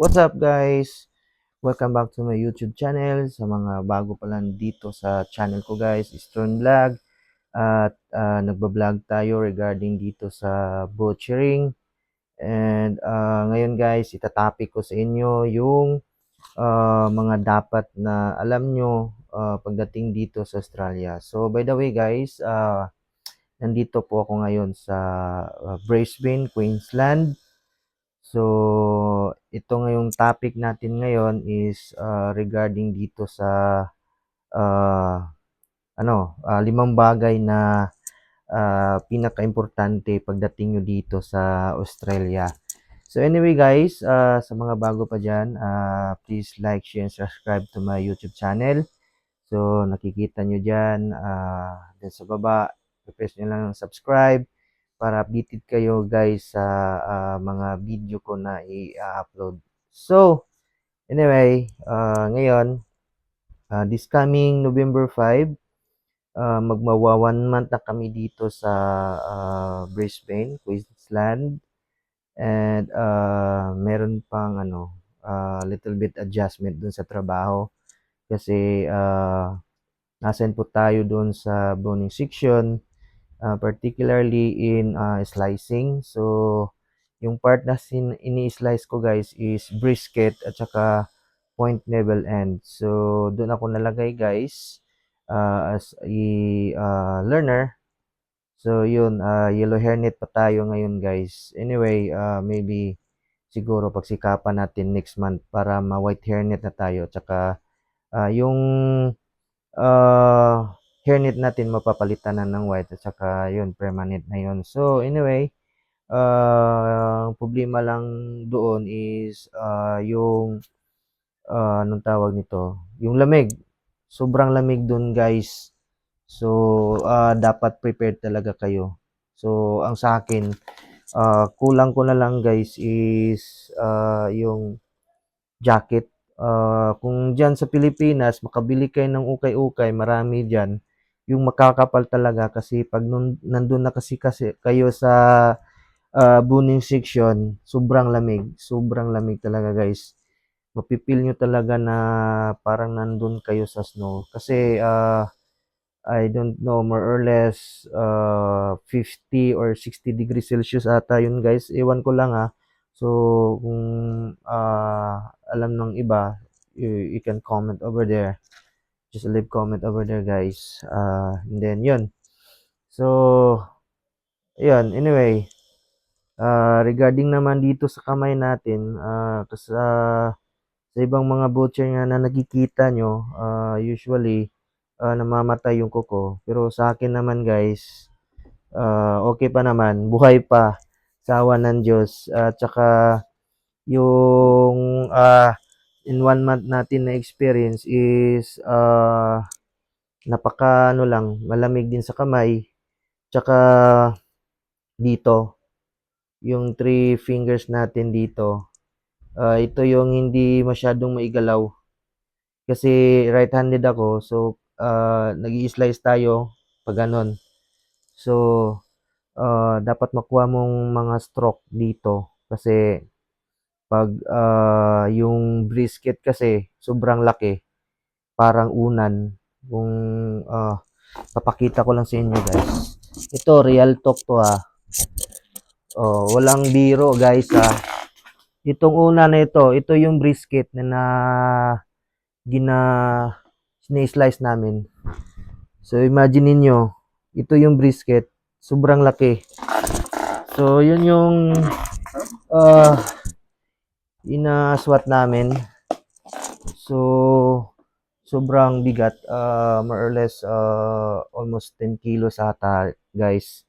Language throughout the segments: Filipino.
What's up guys? Welcome back to my YouTube channel. Sa mga bago pa lang dito sa channel ko guys, Stron Vlog. At nagbablog tayo regarding dito sa butchering. And ngayon guys, itatopic ko sa inyo yung mga dapat na alam nyo pagdating dito sa Australia. So by the way guys, nandito po ako ngayon sa Brisbane, Queensland. So, ito ngayong topic natin ngayon is regarding dito sa uh, 5 bagay na pinaka-importante pagdating nyo dito sa Australia. So anyway guys, sa mga bago pa dyan, please like, share, and subscribe to my YouTube channel. So nakikita nyo dyan, dyan sa baba, press nyo lang ng subscribe para updated kayo guys sa mga video ko na i-upload. So, anyway, ngayon, this coming November 5, magmawa 1 month na kami dito sa Brisbane, Queensland. And meron pang little bit adjustment dun sa trabaho kasi nasan po tayo dun sa boning section, particularly in slicing. So, yung part na ini-slice ko guys is brisket at saka point level end. So, doon ako nalagay guys as a learner. So, yun, yellow hairnet pa tayo ngayon guys. Anyway, maybe siguro pagsikapan natin next month para ma-white hairnet na tayo. At saka yung hairnet natin mapapalitan na ng white at saka yun, permanent na yun. So, anyway, problema lang doon is yung anong tawag nito, yung lamig. Sobrang lamig doon guys. So, dapat prepared talaga kayo. So, ang sa akin, kulang ko na lang guys is yung jacket. Kung dyan sa Pilipinas, makabili kayo ng ukay-ukay, marami dyan. Yung makakapal talaga kasi pag nandun na kasi kayo sa buning section, sobrang lamig. Sobrang lamig talaga guys. Mapipil nyo talaga na parang nandun kayo sa snow. Kasi I don't know, more or less 50 or 60 degrees Celsius ata yun guys. Ewan ko lang So, kung alam ng iba, you can comment over there. Just leave comment over there guys. And then yun. So, yun. Anyway, regarding naman dito sa kamay natin, sa ibang mga butcher nga na nakikita nyo, usually, namamatay yung kuko. Pero sa akin naman guys, okay pa naman. Buhay pa. Sa awa ng Diyos. At saka, yung in 1 month natin na experience is napaka malamig din sa kamay. Tsaka, dito, yung 3 fingers natin dito, ito yung hindi masyadong maigalaw kasi right-handed ako. So nag-i-slice tayo pag ganon. So dapat makuha mong mga stroke dito kasi pag yung brisket kasi sobrang laki, parang unan. Kung papakita ko lang sa inyo guys, ito real talk to walang biro guys Itong una na ito yung brisket na gina slice namin. So imagine niyo, ito yung brisket, sobrang laki. So yun yung uh, ina-swat namin. So sobrang bigat, more or less almost 10 kilos ata guys.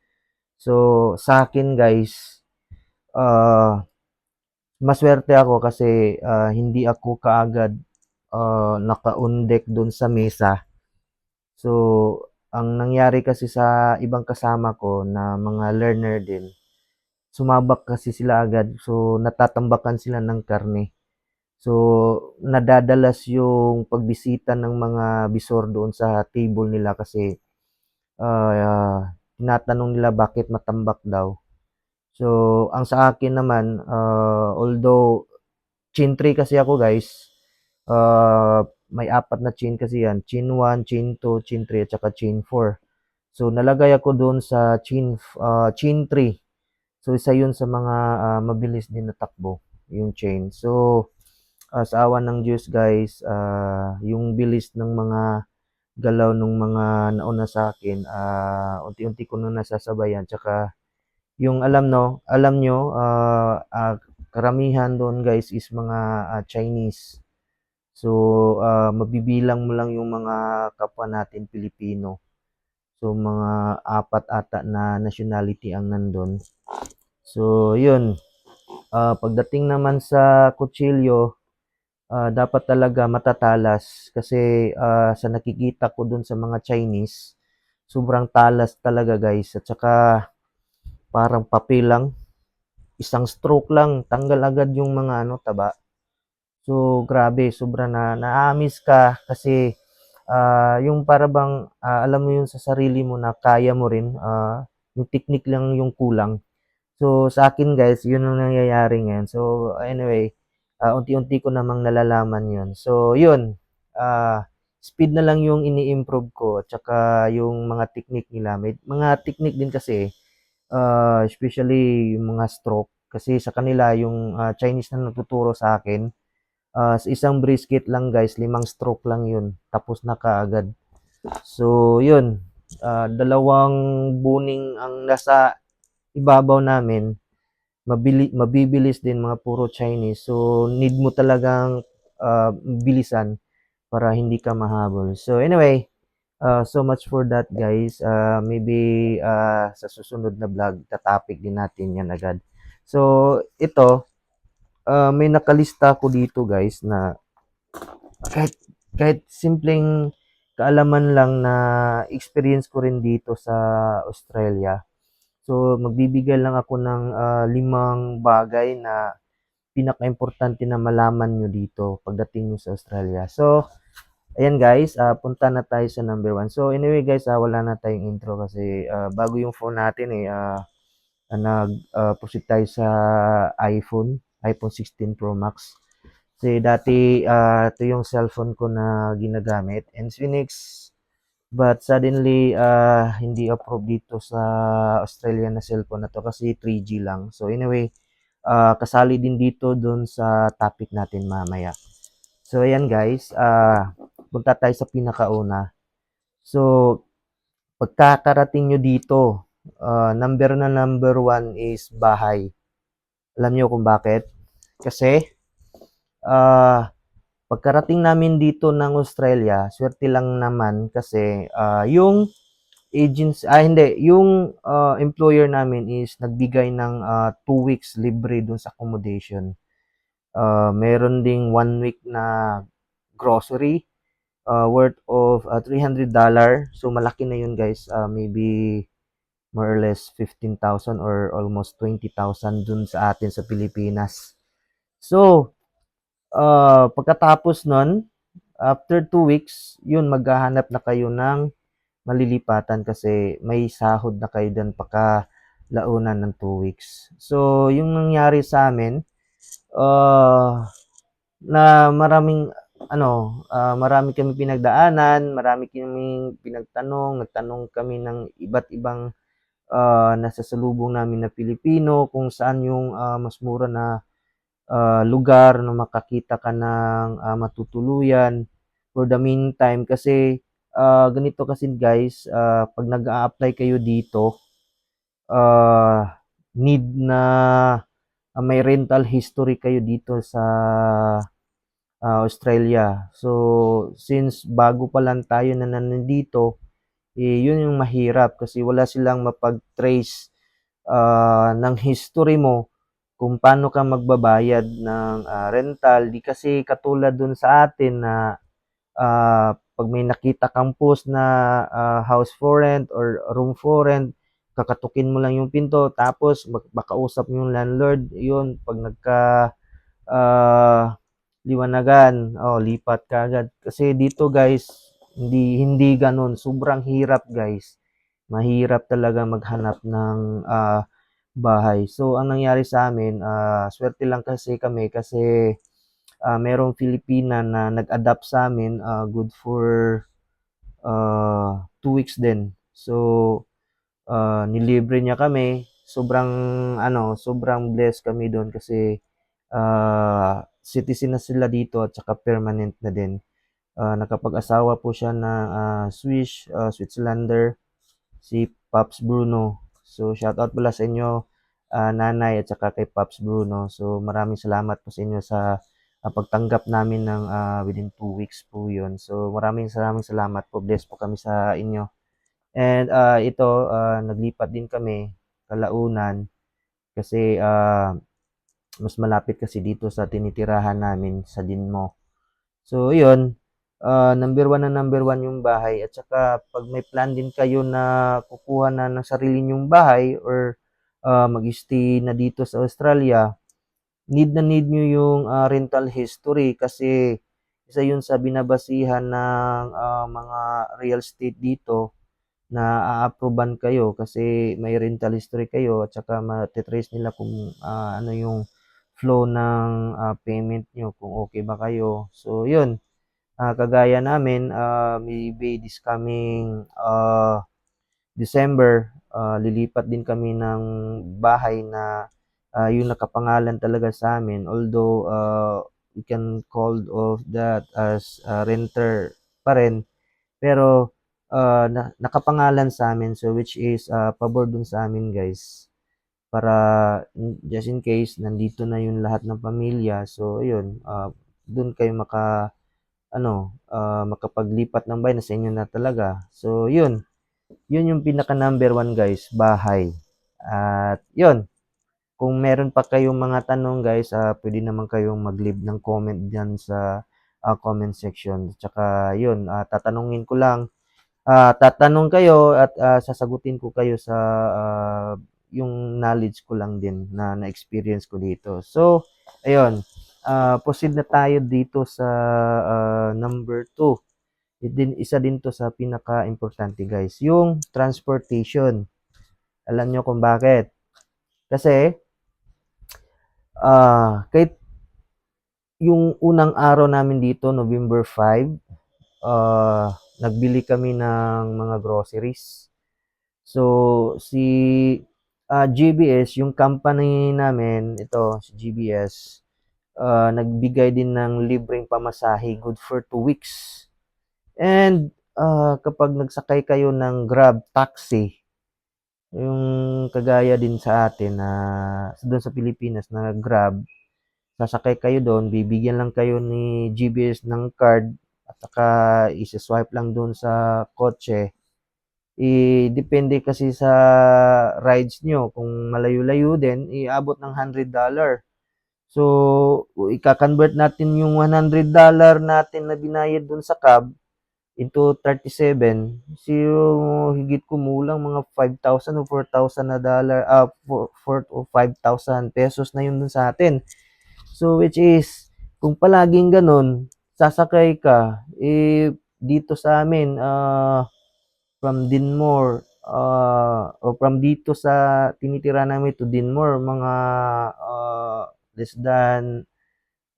So sa akin guys, maswerte ako kasi hindi ako kaagad naka-on-deck doon sa mesa. So, ang nangyari kasi sa ibang kasama ko na mga learner din, sumabak kasi sila agad. So, natatambakan sila ng karne. So, nadadalas yung pagbisita ng mga bisor doon sa table nila kasi tinatanong nila bakit matambak daw. So, ang sa akin naman, although chain 3 kasi ako guys. May apat na chain kasi yan. Chain 1, chain 2, chain 3, at saka chain 4. So, nalagay ako doon sa chain 3. So, isa yun sa mga mabilis din na takbo, yung chain. So, sa awa ng Diyos guys, yung bilis ng mga galaw ng mga nauna sa akin, unti-unti ko na nasasabayan. Tsaka, yung alam nyo, karamihan doon guys is mga Chinese. So, mabibilang mo lang yung mga kapwa natin Pilipino. So, mga apat ata na nationality ang nandun. So, yun. Pagdating naman sa kutsilyo, dapat talaga matatalas kasi sa nakikita ko dun sa mga Chinese, sobrang talas talaga guys. At saka parang papel lang, isang stroke lang, tanggal agad yung mga taba. So, grabe, sobra na naamis ka kasi yung para bang alam mo yun sa sarili mo na kaya mo rin, yung technique lang yung kulang. So, sa akin guys, yun ang nangyayari ngayon. So, anyway, unti-unti ko namang nalalaman yun. So, yun, speed na lang yung ini-improve ko at saka yung mga technique nila. May mga technique din kasi, especially yung mga stroke. Kasi sa kanila, yung Chinese na natuturo sa akin, sa isang brisket lang guys, 5 stroke lang yun. Tapos na kaagad. So, yun. Dalawang buning ang nasa ibabaw namin. Mabibilis din mga puro Chinese. So, need mo talagang bilisan para hindi ka mahabol. So, anyway, so much for that guys. Maybe sa susunod na vlog, tatopic din natin yan agad. So, ito, may nakalista ko dito guys na kahit, kahit simpleng kaalaman lang na experience ko rin dito sa Australia. So, magbibigay lang ako ng 5 bagay na pinaka-importante na malaman nyo dito pagdating nyo sa Australia. So, ayan guys, punta na tayo sa number 1. So, anyway guys, wala na tayong intro kasi bago yung phone natin nag-proceed tayo sa iPhone 16 Pro Max. Kasi dati, ito yung cellphone ko na ginagamit, Infinix. But suddenly, hindi approved dito sa Australia na cellphone na to kasi 3G lang. So anyway, kasali din dito dun sa topic natin mamaya. So ayan guys, punta tayo sa pinakauna. So, pagkakarating nyo dito, number 1 is bahay. Alam nyo kung bakit? Kasi, pagkarating namin dito ng Australia, swerte lang naman kasi yung yung employer namin is nagbigay ng 2 weeks libre dun sa accommodation. Meron ding 1 week na grocery worth of $300. So malaki na yun guys. Maybe more or less 15,000 or almost 20,000 dun sa atin sa Pilipinas. So, pagkatapos nun, after 2 weeks, yun, maghahanap na kayo ng malilipatan kasi may sahod na kayo dyan pagkalaunan ng 2 weeks. So, yung nangyari sa amin, na marami kami pinagdaanan, marami kami pinagtanong, nagtanong kami ng iba't ibang nasasalubong namin na Pilipino kung saan yung mas mura na lugar na makakita ka ng matutuluyan for the meantime kasi ganito kasi guys, pag nag-a-apply kayo dito, need na may rental history kayo dito sa Australia. So, since bago pa lang tayo na nandito, yun yung mahirap kasi wala silang mapag-trace ng history mo kung paano ka magbabayad ng rental. Di kasi katulad dun sa atin na pag may nakita kang post na house for rent or room for rent, kakatukin mo lang yung pinto tapos makausap mo yung landlord. Yun, pag liwanagan, lipat ka agad. Kasi dito guys, hindi ganun. Sobrang hirap guys. Mahirap talaga maghanap ng bahay. So, ang nangyari sa amin, swerte lang kasi kami kasi merong Filipina na nag-adapt sa'min, good for 2 weeks din. So, nilibre niya kami. Sobrang ano, sobrang blessed kami do'n kasi, citizen na sila dito at saka permanent na din. Nakapag-asawa po siya ng, Switzerlander, si Pops Bruno. So, shoutout pala sa inyo, nanay at saka kay Pops Bruno. So, maraming salamat po sa inyo sa, pagtanggap namin ng, within 2 weeks po 'yun. So, maraming maraming salamat po. Blessed po kami sa inyo. And, ito, naglipat din kami kalaunan kasi, mas malapit kasi dito sa tinitirahan namin sa Dinmo. So 'yun, number one yung bahay at saka 'pag may plan din kayo na kukuha na ng sarili niyong bahay or, mag-stay na dito sa Australia, need na need niyo yung, rental history kasi isa yun sa binabasihan ng, mga real estate dito na a-approve-an kayo kasi may rental history kayo at saka mate-trace nila kung, ano yung flow ng, payment niyo, kung okey ba kayo. So yun, kagaya namin, maybe this coming, December, lilipat din kami ng bahay na, yung nakapangalan talaga sa'min although, we can call of that as, renter pa rin. Pero, nakapangalan sa'min so which is, pabor dun sa'min guys. Para just in case nandito na yung lahat ng pamilya so ayun, dun kayo ano, makapaglipat ng bahay na sa inyo na talaga. So yun, yun yung pinaka number one guys, bahay. At yun, kung meron pa kayong mga tanong guys, puwede naman kayong mag-leave ng comment diyan sa, comment section. Tsaka yun, tatanong kayo at, sasagutin ko kayo sa, yung knowledge ko lang din na na-experience ko dito. So, ayun, proceed na tayo dito sa, number 2. Isa din 'to sa pinaka-importante guys, yung transportation. Alam niyo kung bakit? Kasi, kahit yung unang araw namin dito, November 5, nagbili kami ng mga groceries. So, si, GBS, yung company namin, ito, si GBS, nagbigay din ng libreng pamasahe, good for 2 weeks. And, kapag nagsakay kayo ng Grab taxi, yung kagaya din sa atin na doon sa Pilipinas na Grab, sasakay kayo doon, bibigyan lang kayo ni GBS ng card at saka isi-swipe lang doon sa kotse. Depende kasi sa rides nyo. Kung malayo-layo din, iabot ng $100. So, ika-convert natin yung $100 natin na binayad doon sa cab into 37, higit kumulang mga 5,000 o 4,000 na dollar, 4 o 5,000 pesos na yun dun sa atin. So, which is, kung palaging ganun, sasakay ka, dito sa amin, from Dinmore, o from dito sa tinitira namin to Dinmore, mga, less than,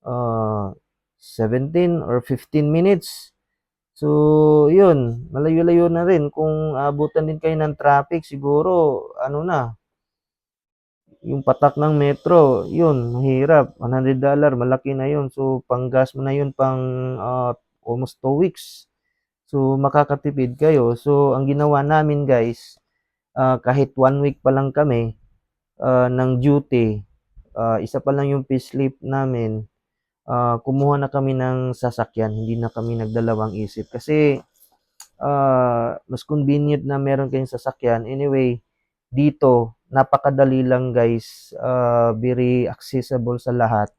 17 or 15 minutes. So, yun, malayo-layo na rin. Kung aabutan din kayo ng traffic, siguro, ano na, yung patak ng metro, yun, mahirap. $100, malaki na yun. So, panggas mo na yun pang almost 2 weeks. So, makakatipid kayo. So, ang ginawa namin guys, kahit 1 week pa lang kami ng duty, isa pa lang yung payslip namin, kumuha na kami ng sasakyan. Hindi na kami nagdalawang isip. Kasi, mas convenient na meron kayong sasakyan. Anyway, dito, napakadali lang guys. Very accessible sa lahat.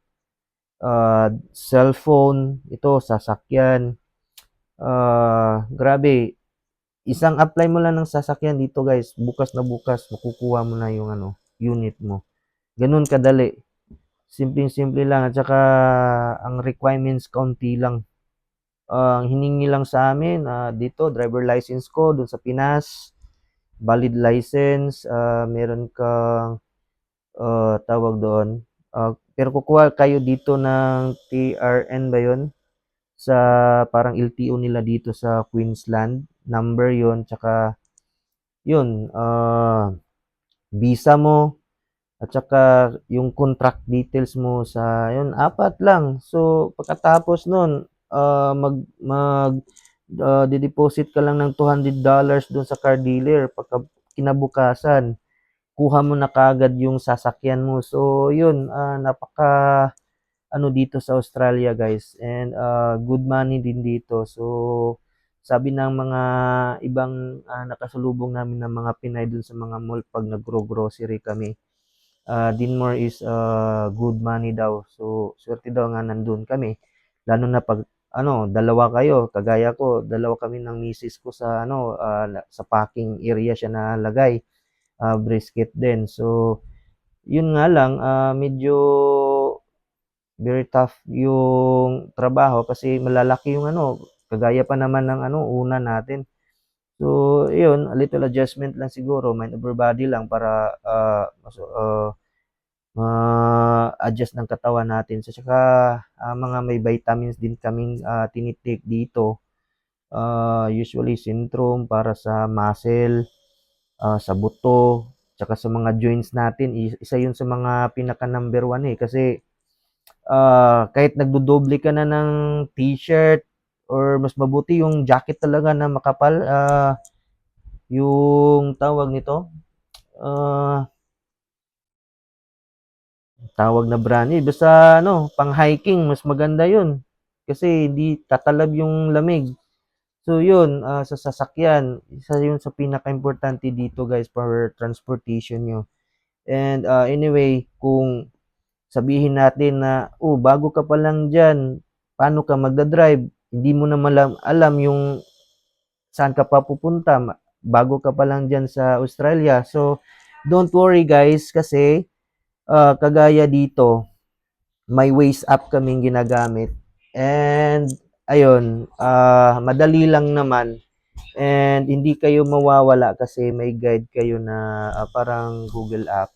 Cellphone, ito, sasakyan. Grabe. Isang apply mo lang ng sasakyan dito guys. Bukas na bukas, makukuha mo na yung unit mo. Ganun kadali. Simpleng-simple lang. At saka, ang requirements, kaunti lang. Ang hiningi lang sa amin, dito, driver license ko, dun sa Pinas, valid license, meron kang, tawag doon, Pero kukuha kayo dito ng TRN ba yun? Sa parang LTO nila dito sa Queensland. Number yun, tsaka yun, visa mo, at saka yung contract details mo sa yun, apat lang. So, pagkatapos nun, deposit ka lang ng $200 dun sa car dealer. Pagka kinabukasan, kuha mo na kaagad yung sasakyan mo. So, yun, napaka ano dito sa Australia guys, and good money din dito. So, sabi ng mga ibang nakasalubong namin ng mga Pinay dun sa mga mall pag nagro-grocery kami, Dinmore is good money daw. So, swerte daw nga nandun kami. Lalo na pag ano, dalawa kayo, kagaya ko, dalawa kami ng misis ko sa ano, sa parking area siya nalagay, brisket din. So, yun nga lang, medyo very tough yung trabaho kasi malalaki yung ano, kagaya pa naman ng ano, una natin. So, yun, a little adjustment lang siguro, mind over body lang para ma-adjust ng katawan natin. So, saka mga may vitamins din kaming tinitake dito. Usually, Centrum para sa muscle, sa buto, tsaka sa mga joints natin. Isa yun sa mga pinaka number one kasi kahit nagdodoble ka na ng t-shirt or mas mabuti yung jacket talaga na makapal, yung tawag nito, ah, tawag na brand basta ano, pang hiking mas maganda yun. Kasi hindi tatalab yung lamig. So yun, sa sasakyan, isa yun sa pinaka-importante dito guys for transportation nyo. And anyway, kung sabihin natin na, oh, bago ka pa lang dyan, paano ka magdadrive? Hindi mo na alam yung saan ka pa pupunta. Bago ka pa lang dyan sa Australia. So, don't worry guys kasi kagaya dito, may ways up kaming ginagamit. And, ayun, madali lang naman. And hindi kayo mawawala kasi may guide kayo na parang Google app.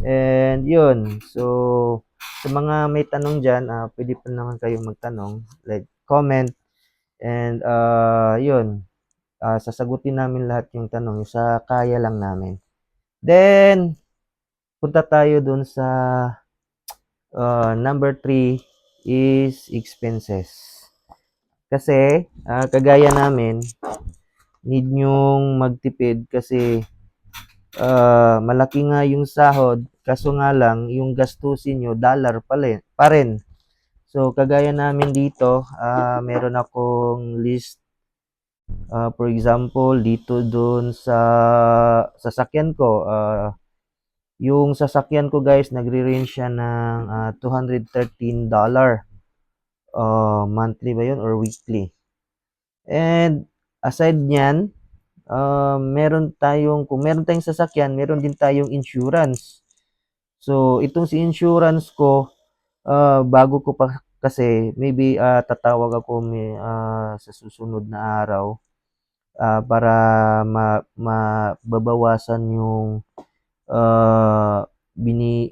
And yun, so sa mga may tanong dyan, pwede pa naman kayong magtanong, like comment, and yun, sasagutin namin lahat yung tanong sa kaya lang namin. Then, punta tayo dun sa number 3 is expenses. Kasi, kagaya namin, need nyong magtipid kasi malaki nga yung sahod, kaso nga lang, yung gastusin nyo, dollar pa rin. So, kagaya namin dito, meron akong list, for example, dito dun sa sasakyan ko, yung sasakyan ko guys, nagre-range siya ng $213 monthly ba yun or weekly. And aside niyan, kung meron tayong sasakyan, meron din tayong insurance. So, itong si insurance ko, bago ko pa kasi, maybe tatawag ako sa susunod na araw para mababawasan yung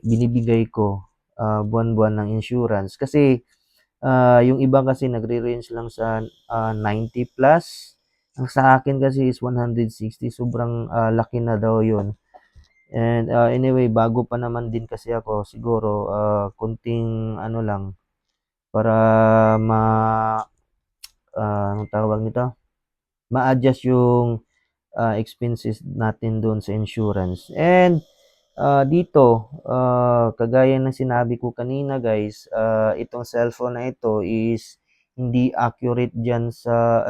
binibigay ko buwan-buwan ng insurance. Kasi yung iba kasi nagre-range lang sa 90 plus. Ang sa akin kasi is 160. Sobrang laki na daw yun. And anyway, bago pa naman din kasi ako, siguro kunting ano lang para anong tawag nito? Ma-adjust yung expenses natin doon sa insurance. And dito, kagaya ng sinabi ko kanina guys, itong cellphone na ito is hindi accurate dyan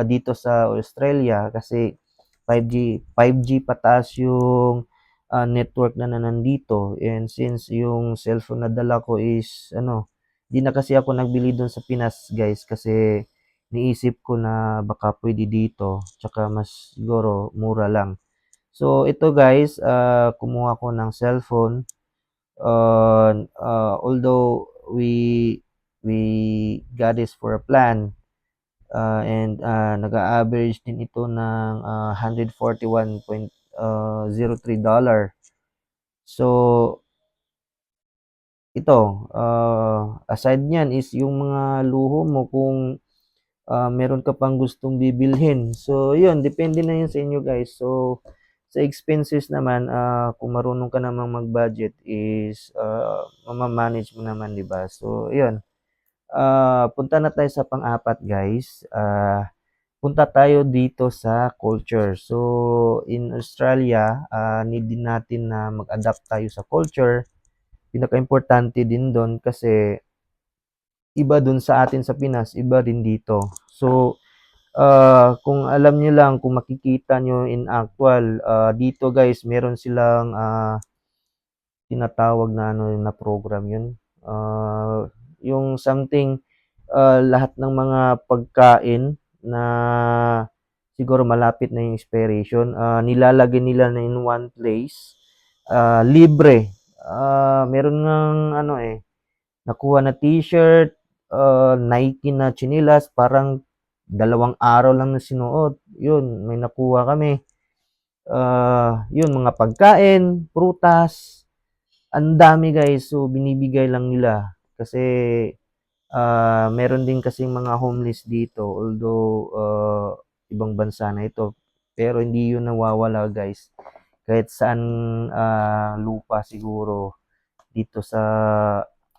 dito sa Australia kasi 5G pataas yung network na nandito. And since yung cellphone na dala ko is ano, di na kasi ako nagbili doon sa Pinas guys kasi niisip ko na baka pwede dito tsaka mas siguro mura lang. So ito guys, kumuha ko ng cellphone. Although we got this for a plan, and nag-average din ito ng $141.03. So ito, aside niyan is yung mga luho mo kung, meron ka pang gustong bibilhin. So, yun depende na yun sa inyo guys. So, sa expenses naman, kung marunong ka namang mag-budget is, mama-manage mo naman, 'di ba? So, yun, punta na tayo sa pang-apat guys. Punta tayo dito sa culture. So, in Australia, need din natin na mag-adapt tayo sa culture. Pinakaimportante din dun kasi iba dun sa atin sa Pinas, iba rin dito. So, kung alam niyo lang, kung makikita niyo in actual, dito guys, meron silang tinatawag na ano na program yun. Yung something, lahat ng mga pagkain na siguro malapit na yung expiration, nilalagay nila na in one place, libre. Meron ngang ano nakuha na t-shirt, Nike na tsinelas, parang 2 araw lang na sinuot. Yun, may nakuha kami. Yun, mga pagkain, prutas, ang dami guys. So, binibigay lang nila. Kasi, meron din kasing mga homeless dito. Although, ibang bansa na ito. Pero hindi yun nawawala guys. Kahit saan lupa siguro dito sa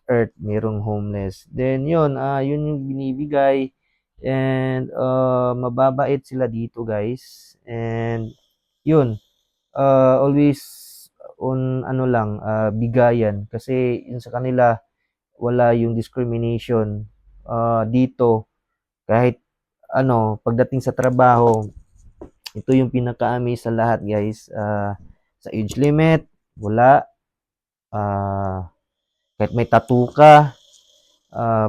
earth merong homeless. Then yun, yun yung binibigay and mababait sila dito guys. And yun, always on ano lang, bigayan kasi yun sa kanila wala yung discrimination. Dito kahit ano, pagdating sa trabaho, ito yung pinaka-amaze sa lahat guys. Sa age limit, wala. Ah, kahit may tattoo ka,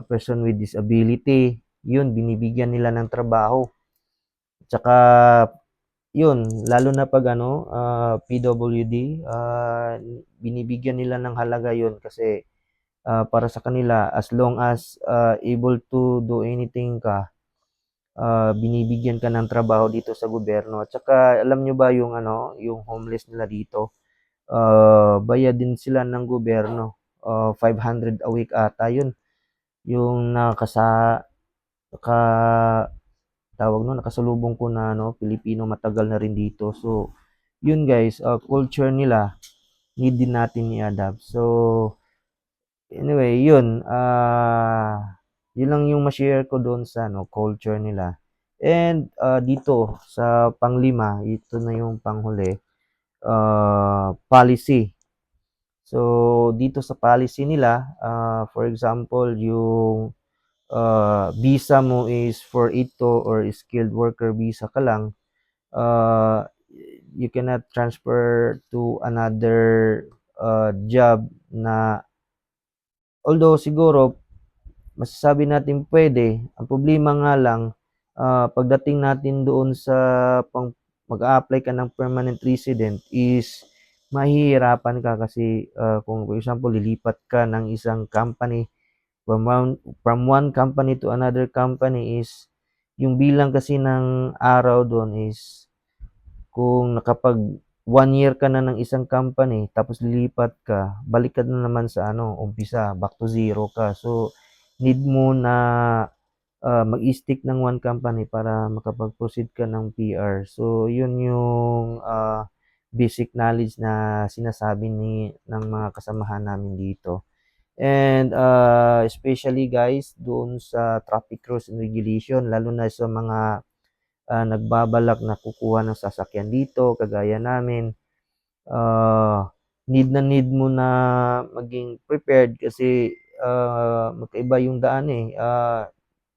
person with disability, yun, binibigyan nila ng trabaho. Tsaka, yun, lalo na pag ano, PWD, binibigyan nila ng halaga yun kasi para sa kanila, as long as able to do anything ka, binibigyan ka ng trabaho dito sa gobyerno. At saka, alam nyo ba yung ano, yung homeless nila dito, bayad din sila ng gobyerno. 500 a week ata yun. Yung naka tawag nun, nakasalubong ko na ano, Pilipino matagal na rin dito. So, yun guys, culture nila, need din natin i-adapt. So, anyway, yun, yun lang yung ma-share ko doon sa ano, culture nila. And dito sa panglima, ito na yung panghuli, policy. So, dito sa policy nila, for example, yung visa mo is for ito or skilled worker visa ka lang, you cannot transfer to another job na although siguro masasabi natin pwede, ang problema nga lang, pagdating natin doon sa pang mag-a-apply ka ng permanent resident is mahihirapan ka kasi kung for example lilipat ka ng isang company from one company to another company is yung bilang kasi ng araw doon is kung nakapag 1 year ka na ng isang company tapos lilipat ka, balik ka na naman sa ano, umpisa, back to zero ka. So, need mo na mag-stick ng one company para makapag-proceed ka ng PR. So, yun yung basic knowledge na sinasabi ng mga kasamahan namin dito. And especially guys, doon sa traffic rules and regulation, lalo na sa mga nagbabalak na kukuha ng sasakyan dito, kagaya namin, need mo na maging prepared kasi magkaiba yung daan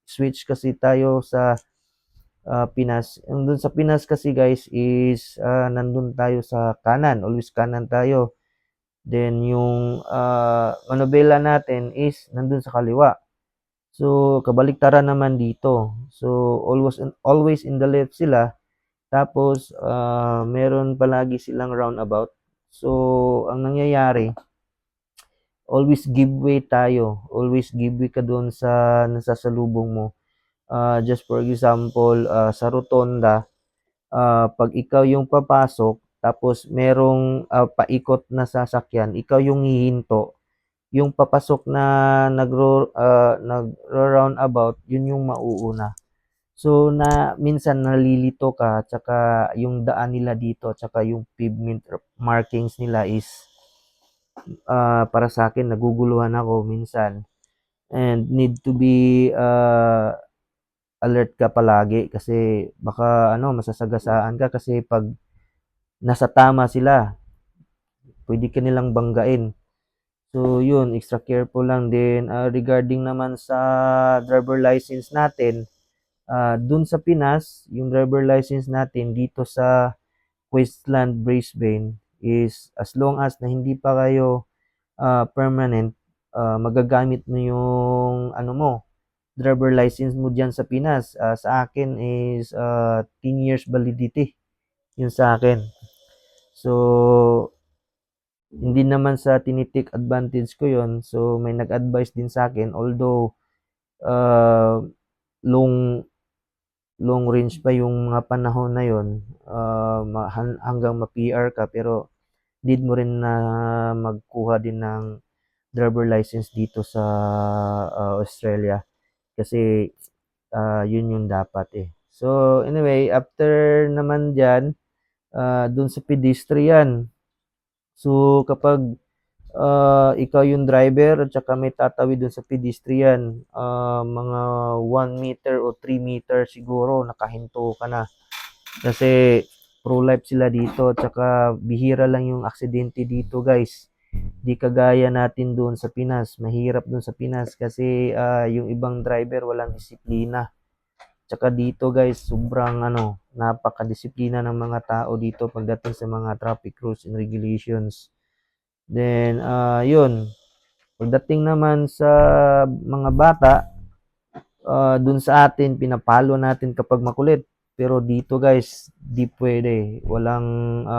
switch kasi tayo sa Pinas. And doon sa Pinas kasi guys is nandun tayo sa kanan, always kanan tayo. Then yung manobela natin is nandun sa kaliwa. So kabaliktaran naman dito. So always in the left sila. Tapos meron palagi silang roundabout. So ang nangyayari, always give way tayo. Always give way ka doon sa nasasalubong mo. Just for example, sa rotonda, pag ikaw yung papasok, tapos merong paikot na sasakyan, ikaw yung hihinto. yung papasok na nagro-roundabout, yun yung mauuna. So, minsan nalilito ka, tsaka yung daan nila dito, tsaka yung pavement markings nila is, para sa akin naguguluhan ako minsan, and need to be alert ka palagi kasi baka masasagasaan ka kasi 'pag nasa tama sila, puwede ka nilang banggain. So, yun, extra careful lang din. Regarding naman sa driver license natin, dun sa Pinas, yung driver license natin dito sa Queensland, Brisbane is as long as na hindi pa kayo permanent, magagamit mo yung driver license mo diyan sa Pinas. Sa akin is 10 years validity yun sa akin. So, hindi naman sa tinitik advantage ko yun. So, may nag-advise din sa akin, although uh, long long range pa yung mga panahon na yun, hanggang ma-PR ka, pero need mo rin na magkuha din ng driver license dito sa Australia kasi yun yung dapat eh. So anyway, after naman dyan, dun sa pedestrian. So kapag ikaw yung driver at saka may tatawid dun sa pedestrian, mga 1 meter o 3 meter siguro nakahinto ka na. Kasi pro-life sila dito at saka bihira lang yung aksidente dito guys. Di kagaya natin doon sa Pinas. Mahirap doon sa Pinas kasi yung ibang driver walang disiplina. Tsaka dito guys, sobrang napakadisiplina ng mga tao dito pagdating sa mga traffic rules and regulations. Then, yun. Pagdating naman sa mga bata, dun sa atin, pinapalo natin kapag makulit. Pero dito guys, di pwede. Walang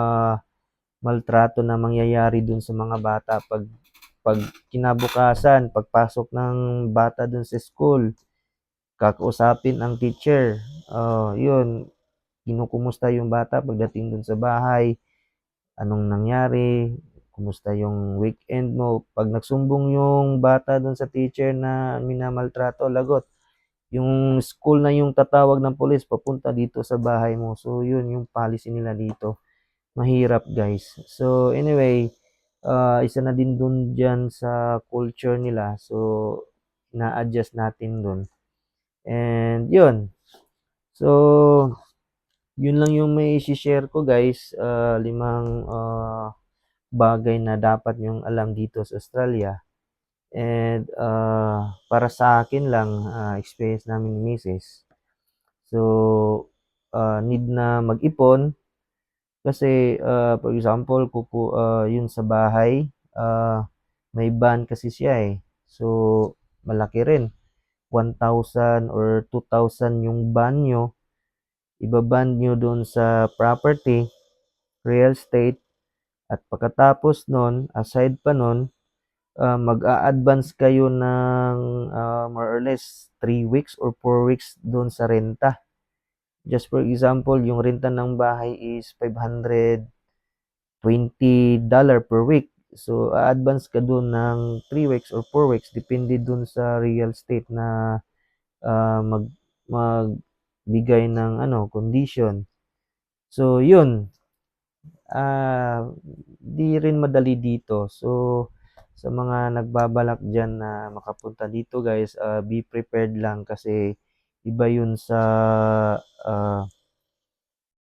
maltrato na mangyayari dun sa mga bata. Pag kinabukasan, pagpasok ng bata dun sa school, kakausapin ang teacher. Yun, kinukumusta yung bata pagdating dun sa bahay, anong nangyari, kumusta yung weekend mo. Pag nagsumbong yung bata dun sa teacher na minamaltrato, lagot. Yung school na yung tatawag ng police papunta dito sa bahay mo. So, yun yung policy nila dito. Mahirap, guys. So, anyway, isa na din dun dyan sa culture nila. So, na-adjust natin dun. And, yun. So, yun lang yung may share ko, guys. 5 bagay na dapat nyong alam dito sa Australia. And para sa akin lang, experience namin ni Mrs. So, need na mag-ipon kasi for example, yun sa bahay, may van kasi siya eh. So, malaki rin. 1,000 or 2,000 yung banyo. Ibaban nyo doon sa property, real estate, at pagkatapos nun, aside pa nun, mag-a-advance kayo ng more or less 3 weeks or 4 weeks doon sa renta. Just for example, yung renta ng bahay is $520 per week. So, a-advance ka doon ng 3 weeks or 4 weeks depende doon sa real estate na magbigay ng condition. So, yun. Di rin madali dito. So, sa mga nagbabalak dyan na makapunta dito guys, be prepared lang kasi iba yun sa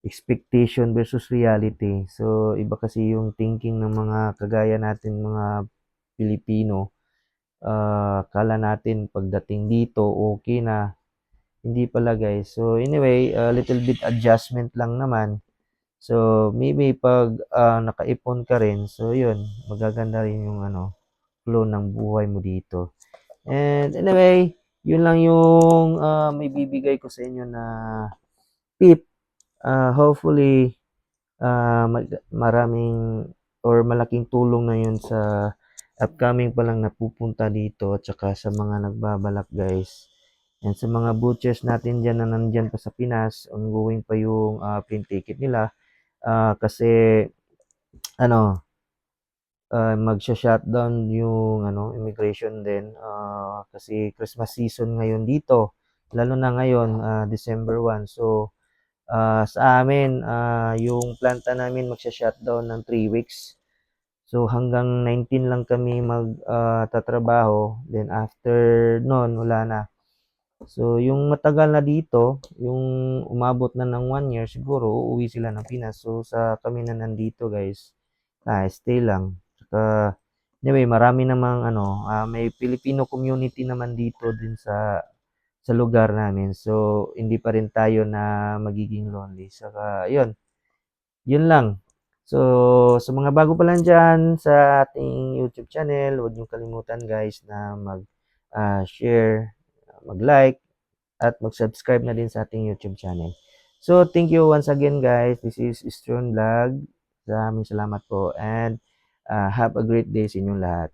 expectation versus reality. So, iba kasi yung thinking ng mga kagaya natin mga Pilipino. Kala natin pagdating dito okay na, hindi pala guys. So, anyway, little bit adjustment lang naman. So, maybe pag nakaipon ka rin, so yun, magaganda rin yung flow ng buhay mo dito. And anyway, yun lang yung may bibigay ko sa inyo na tip. Hopefully, maraming or malaking tulong na yun sa upcoming pa lang napupunta dito at saka sa mga nagbabalak guys. And sa mga butchers natin dyan na nandyan pa sa Pinas, ongoing pa yung plane ticket nila. Kasi magsha-shutdown yung ano, immigration din, kasi Christmas season ngayon dito, lalo na ngayon, December 1. So, sa amin, yung planta namin magsha-shutdown ng 3 weeks. So, hanggang 19 lang kami tatrabaho, then after nun wala na. So, yung matagal na dito, yung umabot na ng 1 year, siguro uuwi sila ng Pinas. So, sa kami na nandito guys, stay lang. Tsaka, anyway, marami namang ano, may Filipino community naman dito din sa lugar namin. So, hindi pa rin tayo na magiging lonely. Saka, yun lang. So, sa mga bago pa lang dyan sa ating YouTube channel, huwag niyo kalimutan guys na mag-share, mag-like, at mag-subscribe na din sa ating YouTube channel. So, thank you once again guys. This is Stron Vlog. Maraming salamat po and have a great day sa inyong lahat.